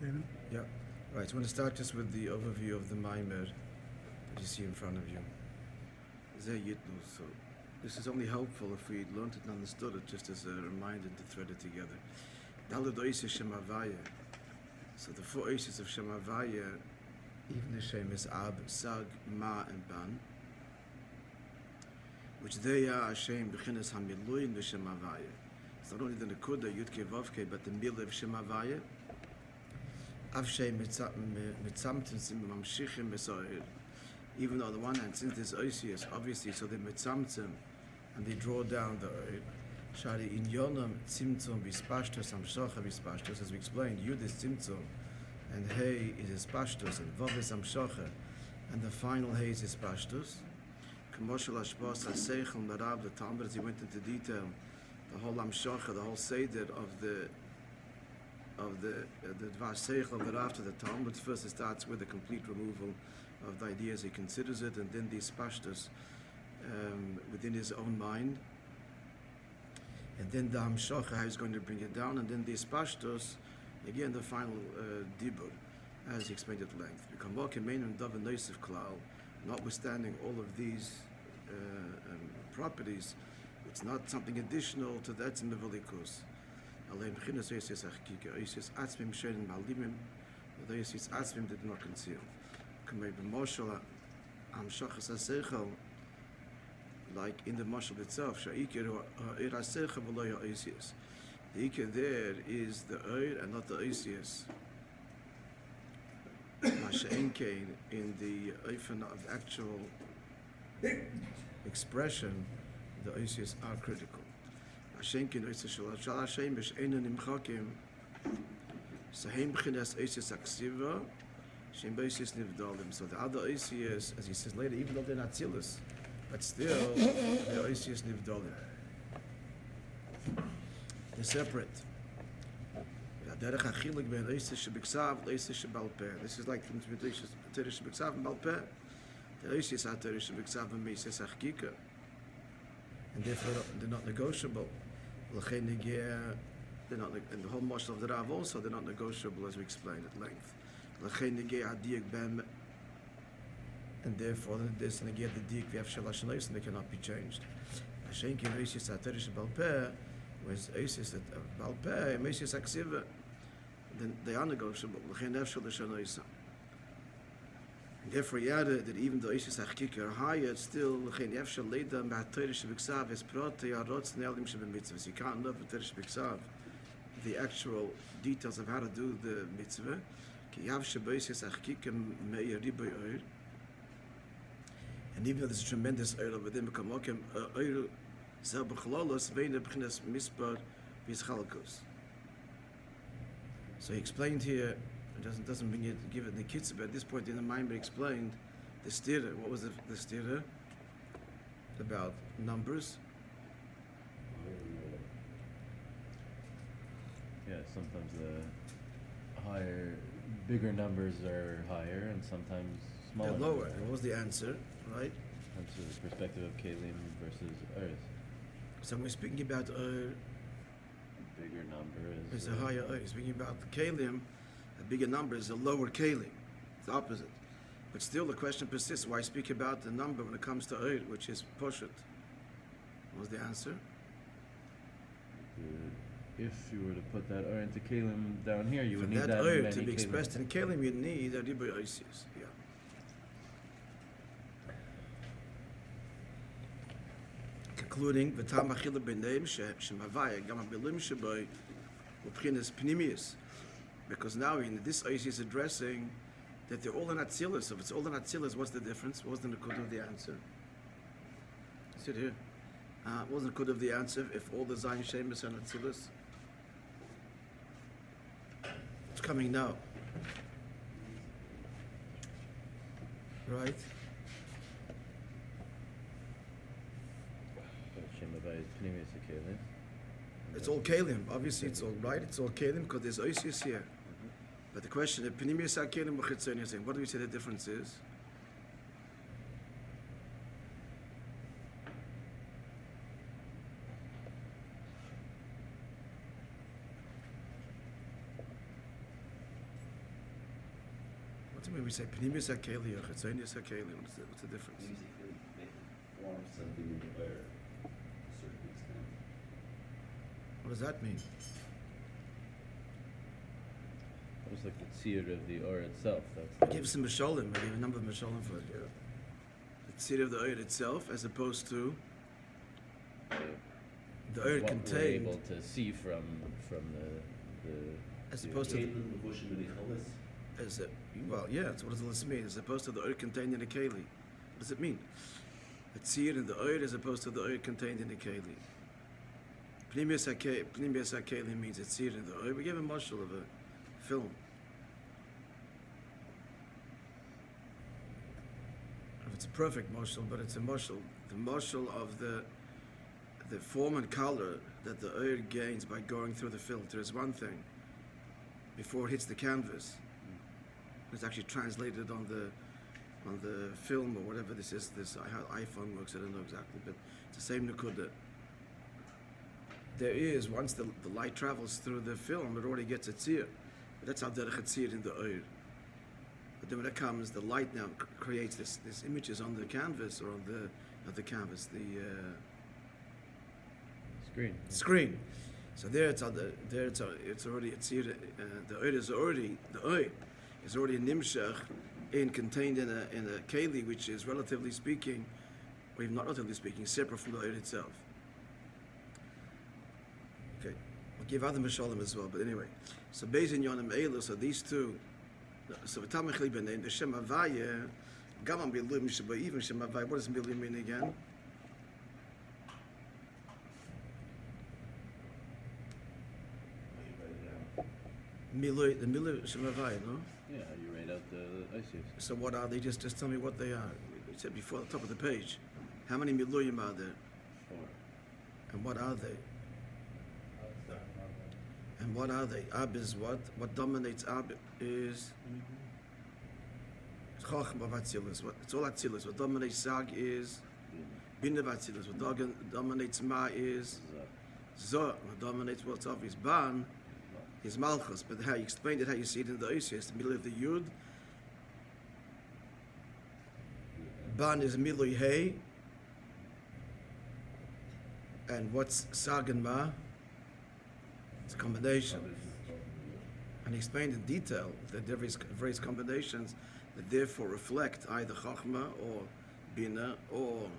Yeah. Right, so I'm going to start just with the overview of the maamer that you see in front of you. Yitnu. So this is only helpful if we learned it and understood it, just as a reminder to thread it together. So the four oases of Shemavaya, even the Shem is Ab, Sag, Ma, and Ban, which they are Hashem Bechinas Hamilui in the Shemavaya. It's not only the Nekuda, Yudke, Vavke, but the Mil of Shemavaya. Av Shem Mitzamtim Sim Mamshichim Besoir. Even though on the one hand, since there's Oisius, obviously, so they Mitzamtim and they draw down the Oir. Shari in Yonam Tzimtzum Bispashtos Amshocha Bispashtos, as we explained, Yud is Tzimtzum and Hey is Ispashtos and Vav is Amshocha and the final Hey is Ispashtos. Kamoshel Ashbos HaSeichel Narav, the Talmud, as he went into detail, the whole Amshocha, the whole Seder of the Dvar Seichel of the Rav to the Talmud. First it starts with the complete removal of the ideas he considers it, and then the Ispashtos within his own mind. And then the Hamshocha, how he's going to bring it down, and then the Ispashtos, again the final Dibur, as he explained at length. Notwithstanding all of these properties, it's not something additional to that in the Velikus. The Oasis Atzmim did not conceal. Like in the mashal itself, the ikir there is the oir and not the oisius. In the oifen of actual expression, the oisius are critical. So the other oisius, as he says later, even though they're not tzilus, but still, they're oisius nivdolim. They're separate. This is like the Toras Menachem and Balpeh. The oisius are Toras Menachem and Meises Achkika, and therefore they're not negotiable. They're not, and the whole mashal of the Rav also, they're not negotiable, as we explained at length. And therefore, this and again the dik we have shalash and they cannot be changed. Hashenki oisius aterish balpeh, whereas oisius at balpeh, oisius aksiva, then they are negotiable. And therefore, he added that even though oisius achkika are higher, still efshal leida ma'aterish b'ksav es prote yarotz ne'elim shebemitzvahs. You can't know b'aterish b'ksav the actual details of how to do the mitzvah. Ki yav sheboisius achkika me'ir riboy oir. And even though there's a tremendous oil over them, oil zel b'chlolos ve'ina b'chinas mispar v'yischalkus. So he explained here, it doesn't bring it, give it the kitzur, but at this point in the maamer explained the stira. What was the stira? About numbers. Yeah, sometimes the bigger numbers are higher, and sometimes smaller. They're lower. What was the answer? Right? That's the perspective of Kalim versus Earth. So we're speaking about Bigger number is a higher Earth. Speaking about the Kalim, a bigger number is a lower Kalim. It's the opposite. But still the question persists, why speak about the number when it comes to Earth, which is Poshet? What was the answer? If you were to put that into Kalim down here, you would need that many many to be expressed Kalim. in Kalim, you need a Riboy Oisius. Yeah. Concluding, v'tam achila b'neim shemavaya gam ha'bilim sheboy u'pchinas pnimius, because now in this Oisius is addressing that they're all in Atzilus. So if it's all in Atzilus, what's the difference? What was the Nakud of the answer? Sit here. What was the Nakud of the answer if all the Zayin Shemus are in Atzilus? It's coming now. Right? It's all Kalim. Obviously, it's all right. It's all Kalim because there's Oisius here. But the question, if Pnimius are Kalim or Chitzonius, what do we say the difference is? What do you mean we say Pnimis HaKeli or Chitzonius HaKeli? What's the difference? Form something in the air to a certain extent. What does that mean? It's like the tzir of the or itself. That's Give some Misholim, I gave a number of Misholim for it. Yeah. The tzir of the Oyer itself, as opposed to the Oyer what contained. we're able to see from the As opposed to Kalim, Mevushim, and Ichalis. as a, well, yeah, that's what does this mean? As opposed to the Oyer contained in the Keli. What does it mean? The tzir in the Oyer as opposed to the Oyer contained in the Keli. Pnimius HaKeli means a tzir in the Oyer. We gave a marshal of a film. It's a perfect marshal, but it's a marshal. The marshal of the form and color that the oil gains by going through the filter is one thing. Before it hits the canvas, it's actually translated on the film or whatever this is. This iPhone works. I don't know exactly, but it's the same nukuda. There is, once the light travels through the film, it already gets a tzir. That's how derech a tzir in the oil. But then when it comes, the light now creates this images on the canvas or on the canvas, the screen. So it's already a tzir. The oil is already a nimshach contained in a keli, which is relatively speaking, or even not relatively speaking, separate from the oil itself. Okay, we'll give other mishalim as well. But anyway, so based on yonim elu, so these two. So v'tamich libenein the Shem Havaya, gamam biluim sheba even Shem Havaya. What does miluim mean again? Milui, the miluim Shem Havaya, no? Yeah, you write out the ICs. So what are they? Just tell me what they are. We said before at the top of the page. How many miluim are there? 4. And what are they? And what are they? Ab is what? What dominates Ab is Chachma v'Atzilus. It's all Atzilus. What dominates Sag is Bina v'Atzilus. What dominates Ma is Zoh. What dominates what's obvious Ban is Malchus. But how you explained it, how you see it in the Oisius, the middle of the Yud. Ban is Milui Hey. And what's Sag and Ma? It's a combination. And he explained in detail that there is various combinations that therefore reflect either Chachma or Bina or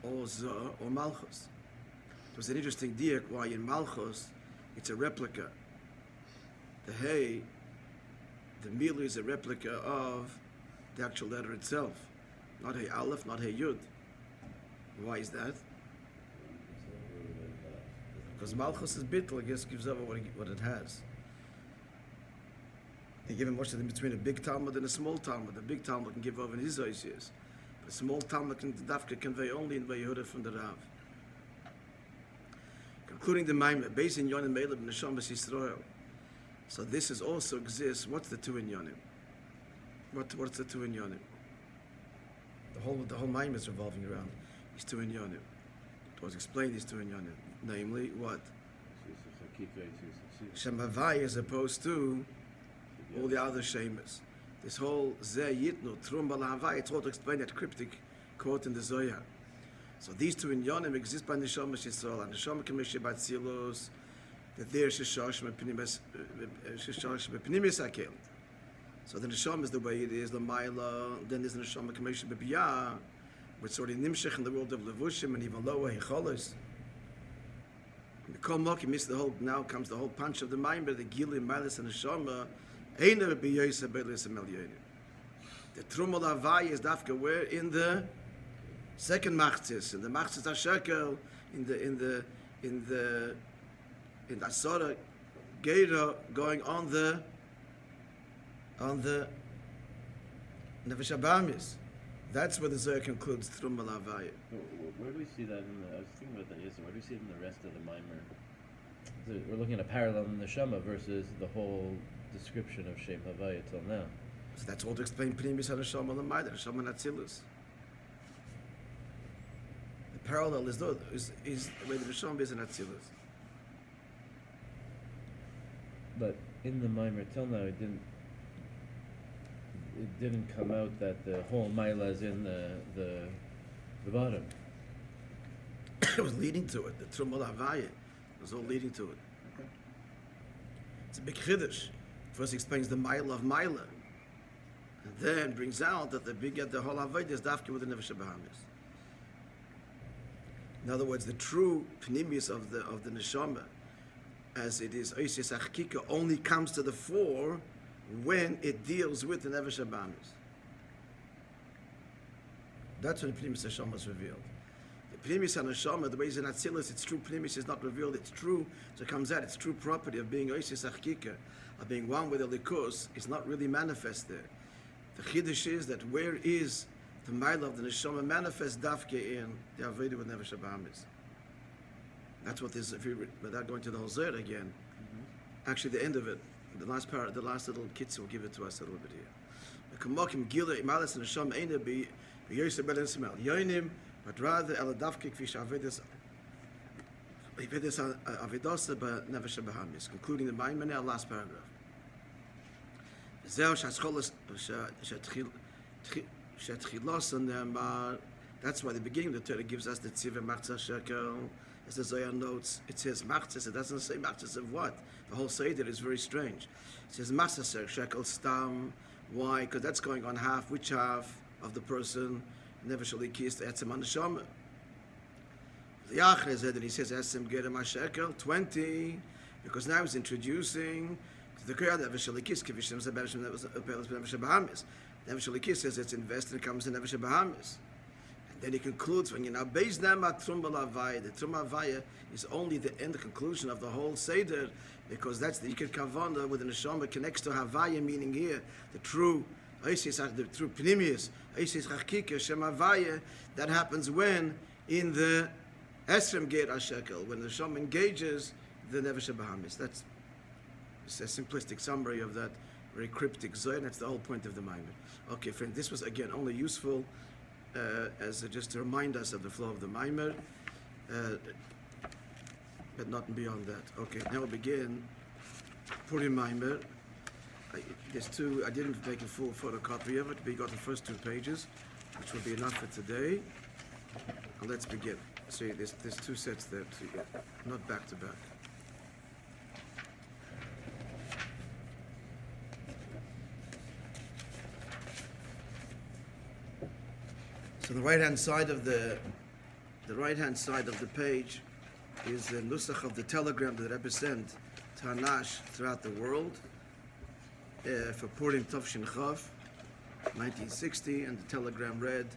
Zoh or Malchus. It was an interesting diak why in Malchus it's a replica. The Hey, the Milu is a replica of the actual letter itself. Not Hey Aleph, not Hey Yud. Why is that? Because Malchus is bittul, I guess, gives over what it has. They give him much in between a big Talmud and a small Talmud. The big Talmud can give over in his oisius. But a small Talmud can dafka convey only in Yehuda from the Rav. Concluding the Maimah, based in Yonim Meleb and Neshamas Yisrael. So this is also exists. What's the two in Yonim? What's the two in Yonim? The whole Maimah is revolving around these two in Yonim. It was explained these two in Yonim. Namely, what? Shem Havai as opposed to all the other Shemas. This whole Zeh Yitnu, Trum Bala Havai, it's all to explain that cryptic quote in the Zohar. So these two in Yonim exist by Neshamas Yisrael, and Neshama Kameshe Batzilos, that there Sheshosh Mepinimis Akel. So the Neshama is the way it is, Lamaila, then there's the Neshama Kameshe Bebiyah, which is already Nimshech in the world of Levushim, and even lower, Hecholos. The Kol Mokim is the whole, now comes the whole punch of the Maimah, the Gilim, Milas, and Neshama, Einer B'Yoysa Belis Melyonim. The Trumol Havai is dafka where in the second Machzis, in the Machzis HaShekel, in the Asora Geira, going on the Nefesh Abamis. That's where the Zohar concludes Trumol Havai. Where do we see that in the? I was thinking about that yesterday. Where do we see it in the rest of the Maimah? So we're looking at a parallel in the Neshama versus the whole description of Shem Havaya till now. So that's all to explain Pnimis HaNeshama L'mayda, Neshama Natzilus. The parallel is the way the Neshama is in Natzilus. But in the Maimah till now, it didn't. it didn't come out that the whole Maila is in the bottom. It was leading to it. The Trumul Havaya was all leading to it. It's a big chiddush. First he explains the Maila of Maila, and then brings out that the whole Havaya is dafke with the Nefesh Bahamis. In other words, the true pnimius of the neshama, as it is Oisias Achkika, only comes to the fore when it deals with the Nefesh Bahamis. That's when the pnimius neshama is revealed. The pnimius neshama, the way it's in Atzilus, its true pnimius is not revealed. It's true, so it comes out. Its true property of being Oisias Achkika, of being one with the Likus, is not really manifest there. The chiddush is that where is the mile of the neshama manifest dafke in the avodah with Nefesh Bahamis. That's what this. Without going to the whole Zohar again, actually the end of it, the last little kitz will give it to us a little bit here. The kamokim gila imalas neshama eina be yosef ben smell yonim, but rather el dafke kvish avodas avodas be Nefesh Bahamis. Concluding the Maimon, last paragraph. Zeh shascholas shatchil. That's why the beginning of the Torah gives us the tziva machzah shekel. As the Zohar notes, it says machzah. It doesn't say machzah of what. The whole seder is very strange. It says machzah shekel stam. Why? Because that's going on half. Which half of the person never shall he kiss the etzem on the shama. The Yachre is that he says etzem gerem shekel 20, because now he's introducing the Kriya never shall he kiss kivishim zebeshim never Bahamis. Nefesh Elikis says it's invested, it comes to Nefesh Bahamis. And then he concludes, when you now base them at Trumul Havaya, the Trumul Havaya is only the end, the conclusion of the whole Seder, because that's the Iker Kavana with the Neshama connects to Havaya, meaning here, the true Pnimius, Eisis Chachkika, Shem Havaya, that happens when? In the Esrem Ger HaShekel, when the Neshama engages the Nefesh Bahamis. That's a simplistic summary of that very cryptic Zohar. That's the whole point of the Maimon. Okay, friend, this was again only useful as just to remind us of the flow of the Maimon, but not beyond that. Okay, now we'll begin Purim Maimon. There's two. I didn't make a full photocopy of it. We got the first 2 pages, which will be enough for today. And let's begin. See, there's 2 sets there, not back to back. So the right-hand side of the page is the nusach of the telegram that the Rebbe sent to Hanash throughout the world for Purim Tovshin Chav, 1960, and the telegram read,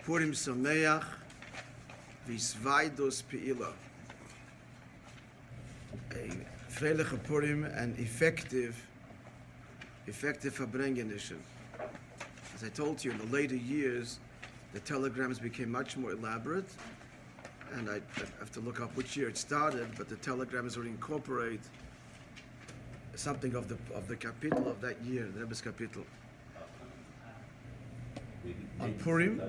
Purim Sameach Visvaidos Peila. A freiliche Purim and effective Verbrengenische. As I told you, in the later years, the telegrams became much more elaborate, and I have to look up which year it started, but the telegrams would incorporate something of the capital of that year, the Rebbe's capital. On Purim,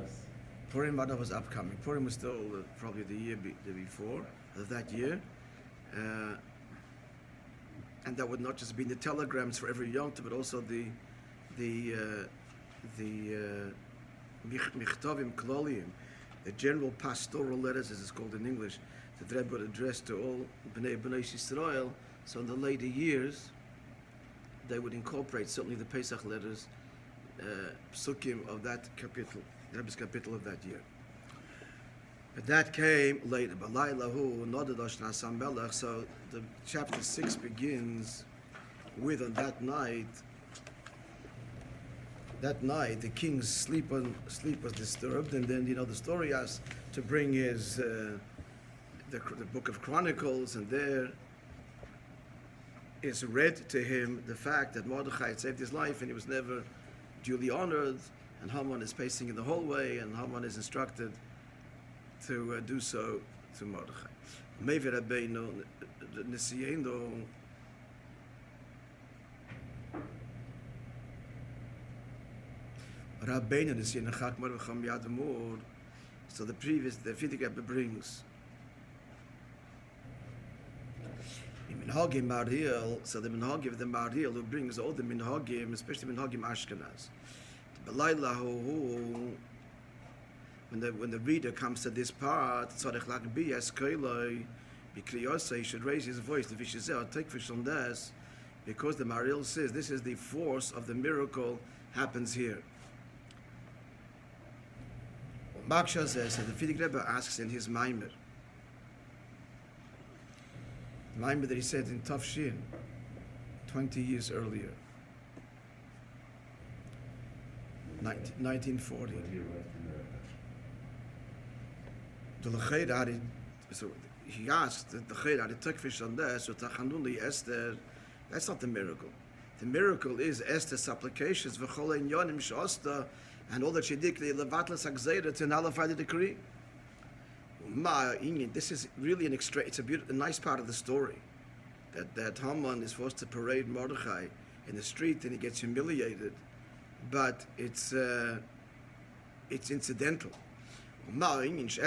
Vada was upcoming. Purim was still probably the year before of that year, and that would not just be the telegrams for every Yom Tov, but also the Michtavim Kloliyim, the general pastoral letters, as it's called in English, that the Rebbe would address to all Bnei Yisrael. So in the later years, they would incorporate certainly the Pesach letters, psukim of that capital, the Rebbe's capital of that year. But that came later. Balaila, ההוא, נודד אשנס המלך. So the chapter 6 begins with, on that night, the king's sleep was disturbed, and then the story has to bring his the book of Chronicles, and there is read to him the fact that Mordechai had saved his life and he was never duly honored, and Haman is pacing in the hallway, and Haman is instructed to do so to Mordechai. Maybe Rabbeinu Nisieno. Rabbeinu Nisieno Chakmar V'cham Yad Amur. So the Fidik Rebbe brings Minhagim Mariel. So the Minhagim of the Mariel who brings all the Minhagim, especially Minhagim Ashkenaz. Balaila, ההוא, when the reader comes to this part, tzarich lagbi as koiloi, b'kriyosei, he should raise his voice, the vishizeh, take fish on this, because the Maril says this is the force of the miracle happens here. Maksha says, and the Fidik Rebbe asks in his Maimer that he said in Tafshin, 20 years earlier, 1940. So he asked the Chayr, the Tekfish on this, so Tachanuli Esther, that's not the miracle. The miracle is Esther's supplications, V'cholein Yonim Shosta, and all that she did, the Levatlas Agzeda, to nullify the decree. This is really it's a nice part of the story. That Haman is forced to parade Mordechai in the street and he gets humiliated. But it's incidental. Why is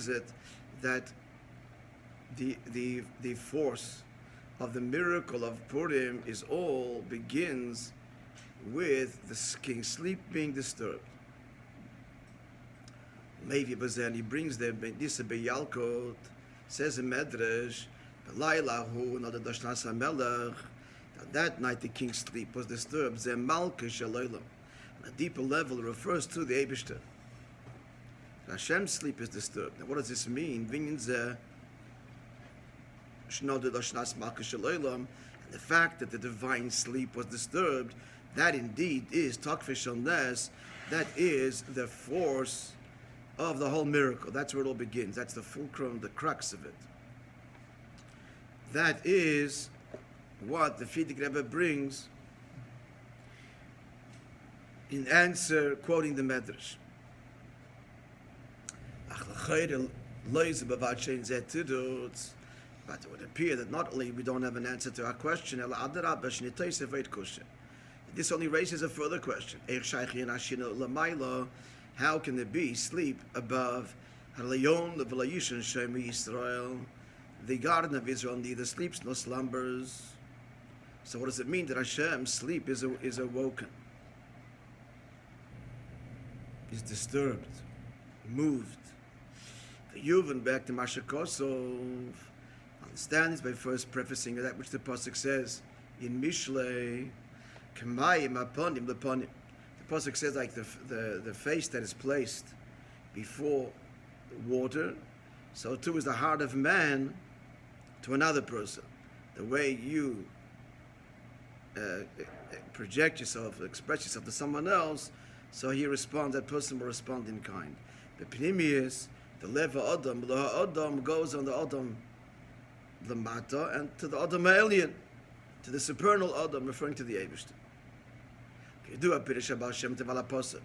it that the force of the miracle of Purim begins with the king's sleep being disturbed? Maybe he brings the Bendisa Beyalkot, says in Medrash, Balaila, ההוא, not the Dashnas HaMelech, that night the king's sleep was disturbed. Ze Malka Shalolam. On a deeper level, it refers to the Eibishter. Hashem's sleep is disturbed. Now, what does this mean? And the fact that the divine sleep was disturbed, that indeed is Takfish Nes, that is the force of the whole miracle. That's where it all begins. That's the fulcrum, the crux of it. That is what the Fidik Rebbe brings in answer, quoting the Medrash. But it would appear that not only we don't have an answer to our question, this only raises a further question. How can there be sleep above the garden of Israel neither sleeps nor slumbers? So what does it mean that Hashem's sleep is awoken? Is disturbed, moved. The Yuvan back to Mashakosov understands by first prefacing that which the pasuk says in Mishlei, Kamayim Aponim Leponim. The pasuk says like the face that is placed before the water, so too is the heart of man to another person. The way you project yourself, express yourself to someone else, so he responds, that person will respond in kind. The Pnimius, the Leva Adam, the Adam goes on the Adam, the Mata, and to the Adam alien, to the supernal Adam, referring to the Eibishter. You do a Pirish about Hashem Tevala Pasuk.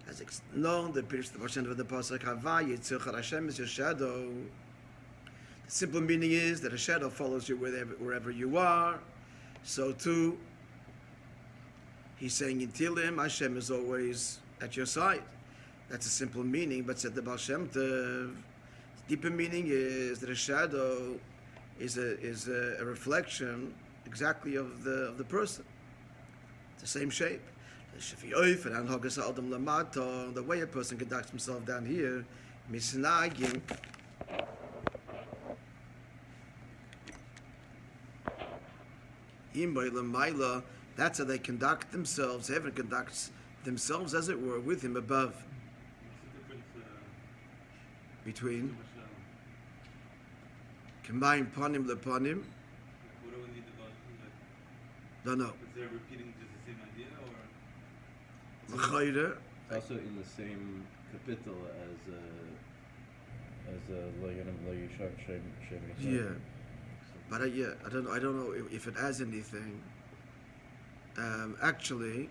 As it's known, the Pirish Hashem of the Pasuk, Hava Yitzchak Hashem is your shadow. The simple meaning is that a shadow follows you wherever you are. So too, he's saying in Tilim, Hashem is always at your side. That's a simple meaning, but said the Baal Shem Tov, the deeper meaning is that a shadow is a reflection exactly of the person. It's the same shape. The way a person conducts himself down here, misnagim. That's how they conduct themselves. Heaven conducts themselves, as it were, with him above. What's the difference between combine panim lepanim? What do we need about? No. Is there repeating just the same idea, or? L'chayre. Also in the same capital as Lo Yonim Lo Yishar Shem Yeah, but I don't know if it adds anything. Actually,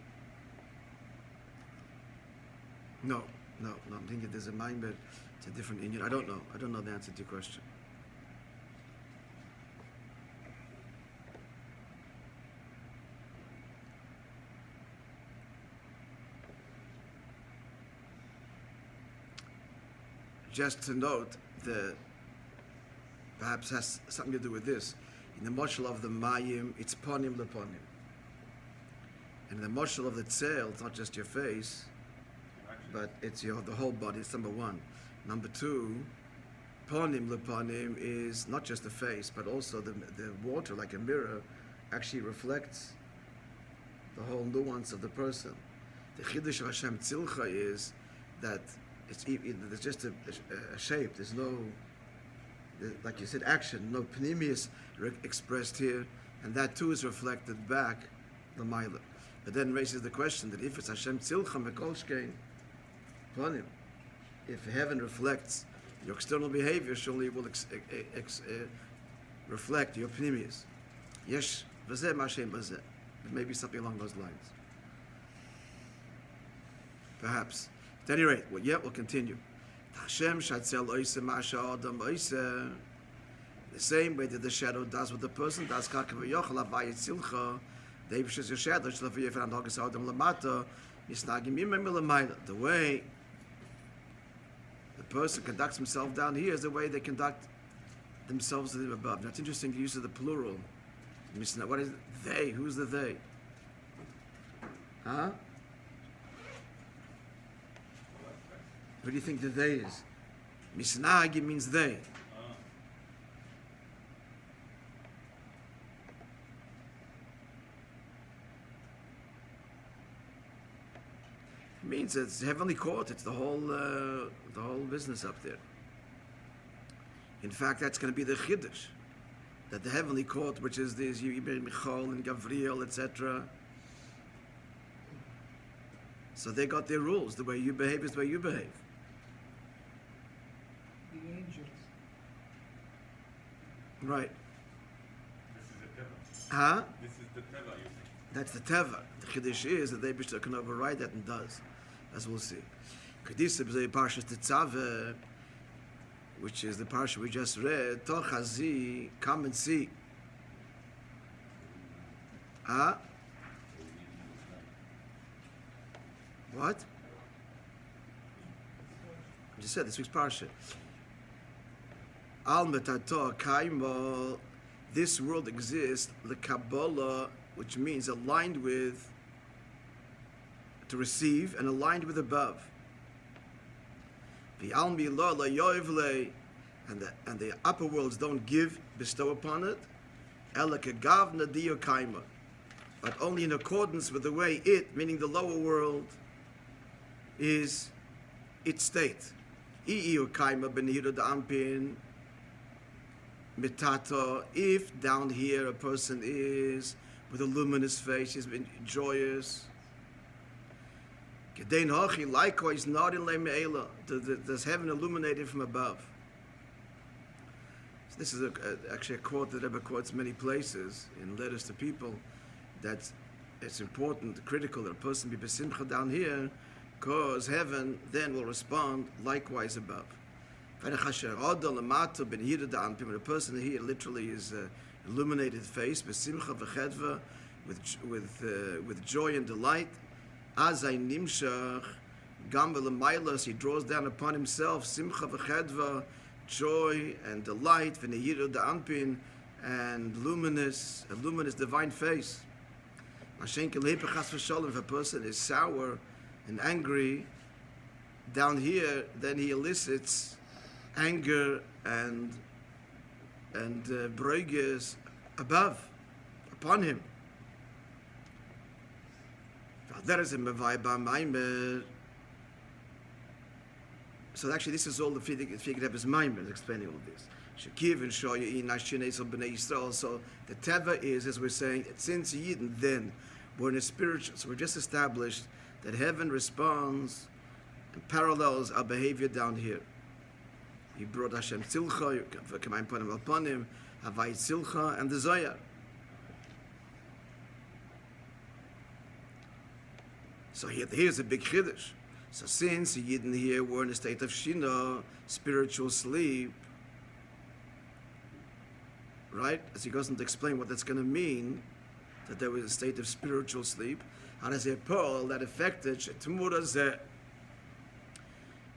no. I'm thinking there's a mind, but it's a different Indian. I don't know the answer to your question. Just to note that perhaps has something to do with this. In the marshal of the Mayim, it's panim lepanim. And the moshel of the tzel, it's not just your face, but it's the whole body. It's number one. Number two, ponim leponim is not just the face, but also the water, like a mirror, actually reflects the whole nuance of the person. The chiddush of Hashem tzilcha is that there's just a shape. There's no, like you said, action. No pneumius expressed here, and that too is reflected back the Balaila. But then raises the question that if it's Hashem tzilcha mekolshkein ponim, if heaven reflects your external behavior, surely it will reflect your pneumius. Yesh v'zeh ma'ashem b'zeh. Maybe something along those lines. Perhaps. At any rate, we'll continue. Hashem shatzel oise ma'asha adam oise. The same way that the shadow does what the person does, the way the person conducts himself down here is the way they conduct themselves above. Now it's interesting the use of the plural. What is they? Who's the they? Huh? What do you think the they is? Misnagi means they. It means it's heavenly court. It's the whole business up there. In fact, that's going to be the chiddush, that the heavenly court, which is this Michal and Gavriel, etc. So they got their rules. The way you behave is the way you behave. The angels. Right. This is the teva. Huh? This is the teva, you think? That's the teva. The chiddush is that the Eibishter can override that and does, as we'll see. Kedisa b'zei parshas Tetzaveh, which is the parsha we just read. Tochazi, come and see. Huh? What? I just said this week's parsha. Al metato kaimo. This world exists. The Kabbalah, which means aligned with, to receive, and aligned with above. And the upper worlds don't bestow upon it, but only in accordance with the way it, meaning the lower world, is its state. If down here a person is with a luminous face, he's been joyous. Likewise, not in does heaven illuminated from above. So this is actually a quote that Rabbi quotes many places in letters to people. That it's important, critical that a person be besimcha down here, because heaven then will respond likewise above. When a person here literally is illuminated face, besimcha v'chedva, with joy and delight. Azay nimshach gam v'lemaylos, he draws down upon himself simcha v'chedva, joy and delight, v'nehiru da'anpin, and a luminous divine face. Mashenke lepe chas v'sholem, if a person is sour and angry down here, then he elicits anger and broiges upon him. So actually, this is all the Figure Rebbe's Maimer explaining all this. So the teva is, as we're saying, that since Yidden then we're in a spiritual, so we've just established that heaven responds and parallels our behavior down here. He brought Hashem Tzilcha, K'mayim Ponim Al-Ponim, Havai Tzilcha, and the Zoyar. So here's a big chiddush. So since the Yidden here were in a state of Shina, spiritual sleep, right? As he goes on to explain what that's going to mean, that there was a state of spiritual sleep, and as a pearl that affected Shetemura Zeh.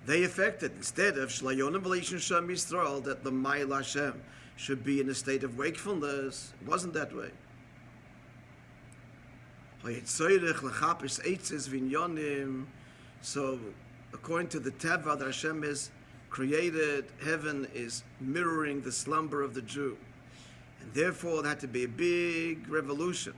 They affected, instead of Shlayonah V'Leishon Shem Yisrael, that the Ma'il Hashem should be in a state of wakefulness. It wasn't that way. So, according to the Teva that Hashem has created, heaven is mirroring the slumber of the Jew. And therefore, there had to be a big revolution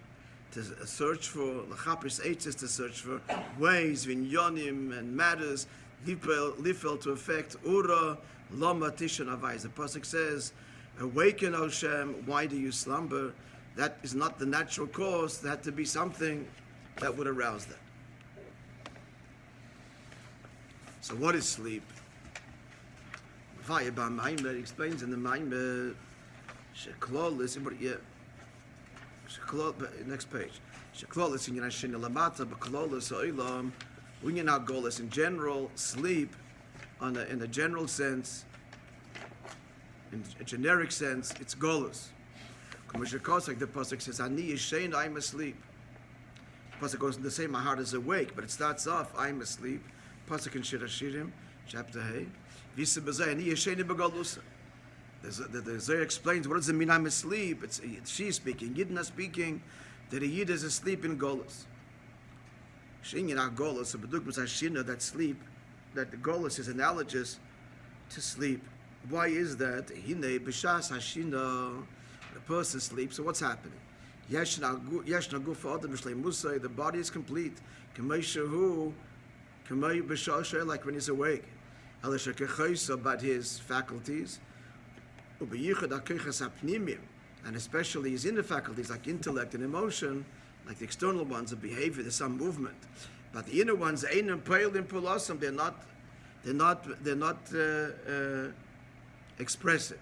to search for, to search for ways, vinyonim, and matters, lifel to affect ura, lama tishan avais. The pasuk says, awaken, O Hashem, why do you slumber? That is not the natural cause. There had to be something that would arouse that. So what is sleep? It explains in the Maimah, next page. In general, sleep, in a general sense, in a generic sense, it's golus. The pasuk says, "Ani yishen, I'm asleep." The pasuk goes into the same, "My heart is awake," but it starts off, "I'm asleep." Pasuk in Shir Hashirim, chapter Hey. The Zohar explains what does it mean I'm asleep. It's she speaking, Yitna speaking, that a Yid is asleep in Golus. Shinyan Golus, a bedukmas Hashina, that sleep, that the Golus is analogous to sleep. Why is that? Hine b'shas Hashina, the person sleeps. So what's happening? Yeshna gufa adam b'shleimusay, the body is complete. Kamei shahu, kamei b'shashay, like when he's awake. But his faculties, and especially his inner faculties like intellect and emotion, like the external ones of behavior, there's some movement. But the inner ones, they're not expressive.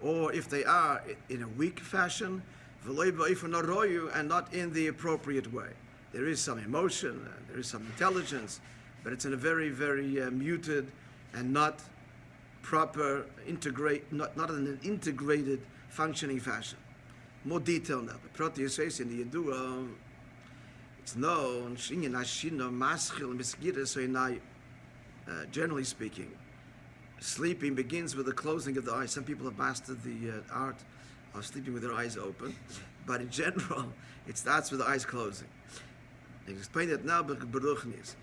Or if they are in a weak fashion, and not in the appropriate way. There is some emotion, there is some intelligence, but it's in a very, very muted and not proper not in an integrated functioning fashion. More detail now. But Proti says in the Yidua, it's known, generally speaking, sleeping begins with the closing of the eyes. Some people have mastered the art of sleeping with their eyes open, but in general, it starts with the eyes closing. They explain that now, but Baruchnis.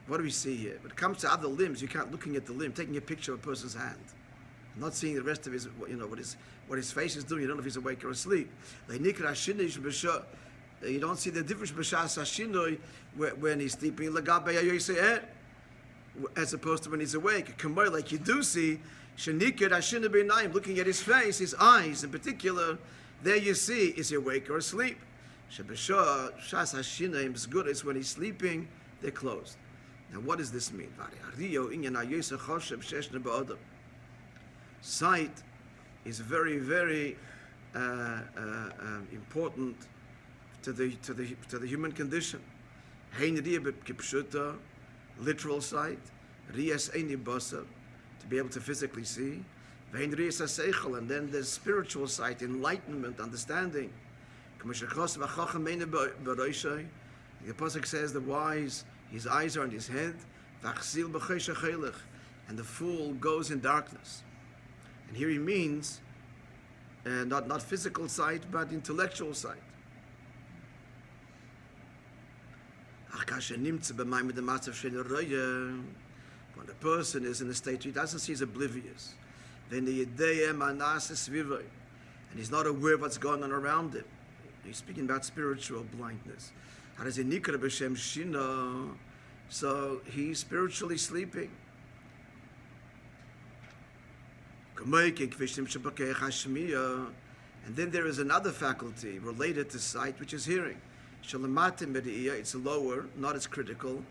What do we see here? When it comes to other limbs, you can't looking at the limb, taking a picture of a person's hand, not seeing the rest of his, what his face is doing. You don't know if he's awake or asleep. You don't see the difference when he's sleeping, as opposed to when he's awake. Like you do see, looking at his face, his eyes in particular. There you see, is he awake or asleep? Shas good is when he's sleeping, they're closed. Now what does this mean? Sight is very, very important to the human condition. Literal sight, to be able to physically see. And then there's spiritual sight, enlightenment, understanding. The pasuk says the wise, his eyes are on his head, and the fool goes in darkness. And here he means not physical sight, but intellectual sight. When a person is in a state he doesn't see, he's oblivious. And he's not aware of what's going on around him. He's speaking about spiritual blindness. So he's spiritually sleeping. And then there is another faculty related to sight, which is hearing. It's lower, not as critical.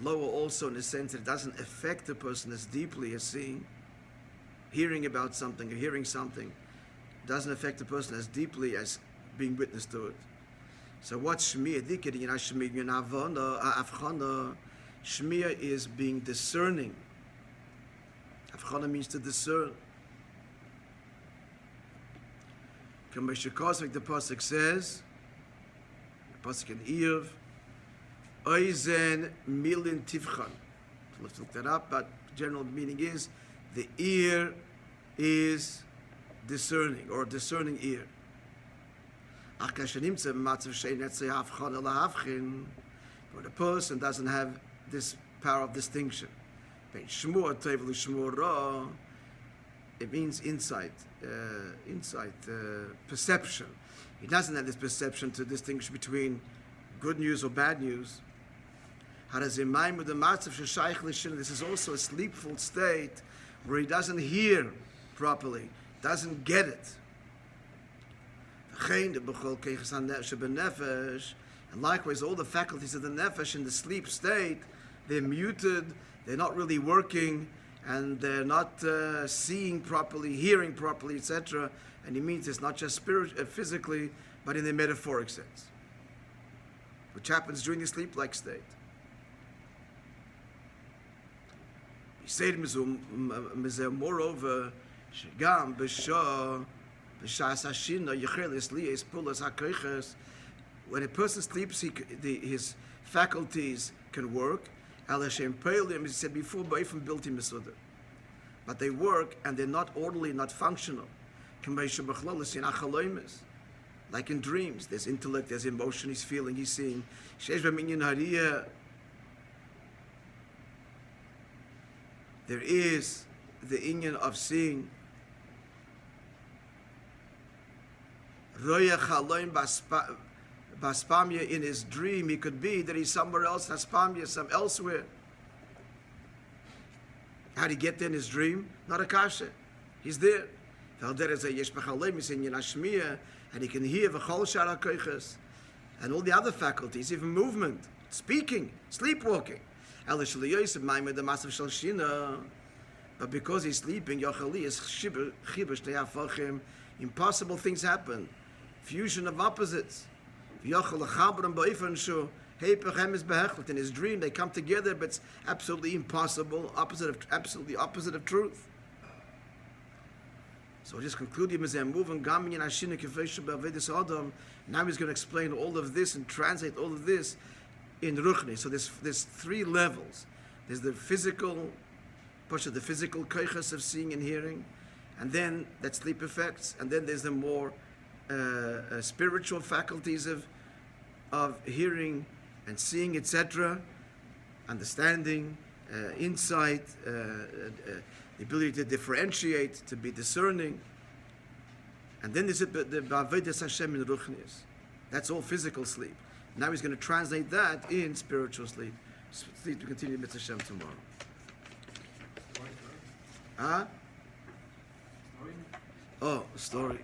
Lower also in the sense that it doesn't affect the person as deeply as seeing. Hearing about something or hearing something doesn't affect the person as deeply as being witness to it. So what's Shmiya? Shmiya is being discerning. Avchana means to discern. The pasuk says, the pasuk in Eiv, Oizen milin tivchan. Let's look that up, but the general meaning is the ear is discerning or discerning ear. When a person doesn't have this power of distinction, it means insight, perception. He doesn't have this perception to distinguish between good news or bad news. This is also a sleepful state where he doesn't hear properly, doesn't get it. And likewise, all the faculties of the nefesh in the sleep state, they're muted, they're not really working, and they're not seeing properly, hearing properly, etc. And it means it's not just physically, but in the metaphoric sense, which happens during the sleep-like state. He said, moreover, when a person sleeps, his faculties can work. He said before, but they work and they're not orderly, not functional. Like in dreams, there's intellect, there's emotion, he's feeling, he's seeing. There is the inyan of seeing. Baspamya in his dream, he could be that he's somewhere else, Haspamya, some elsewhere. How did he get there in his dream? Not a kasha. He's there. And he can hear and all the other faculties, even movement, speaking, sleepwalking. But because he's sleeping, impossible things happen. Fusion of opposites. In his dream, they come together, but it's absolutely impossible, absolutely opposite of truth. So I'll just conclude him as I'm moving. Now he's going to explain all of this and translate all of this in Ruchni. So there's three levels. There's the physical, the physical koiches of seeing and hearing, and then that sleep effects, and then there's the more spiritual faculties of hearing and seeing, etc., understanding, insight, the ability to differentiate, to be discerning. And then there's the Ba'avedas Hashem in Ruchnius. That's all physical sleep. Now he's going to translate that in spiritual sleep. Sleep to continue with Hashem tomorrow. Huh? Oh, story.